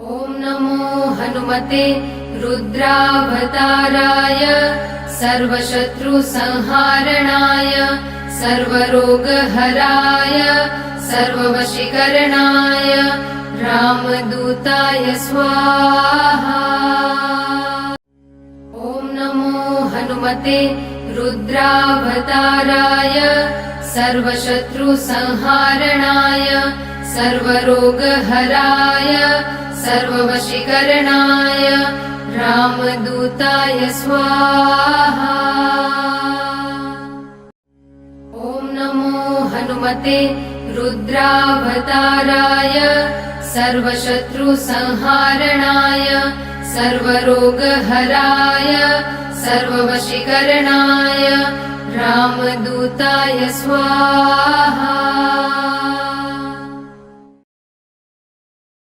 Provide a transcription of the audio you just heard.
ॐ नमो हनुमते रुद्रावताराय सर्वशत्रुसंहारणाय सर्वरोगहराय सर्ववशीकरणाय रामदूताय स्वाहा। ॐ नमो हनुमते रुद्रावताराय सर्वशत्रुसंहारणाय सर्वरोगहराय सर्ववशीकरणाय रामदूताय स्वाहा। ॐ नमो हनुमते रुद्रावताराय सर्वशत्रुसंहारणाय सर्वरोगहराय सर्ववशीकरणाय रामदूताय स्वाहा।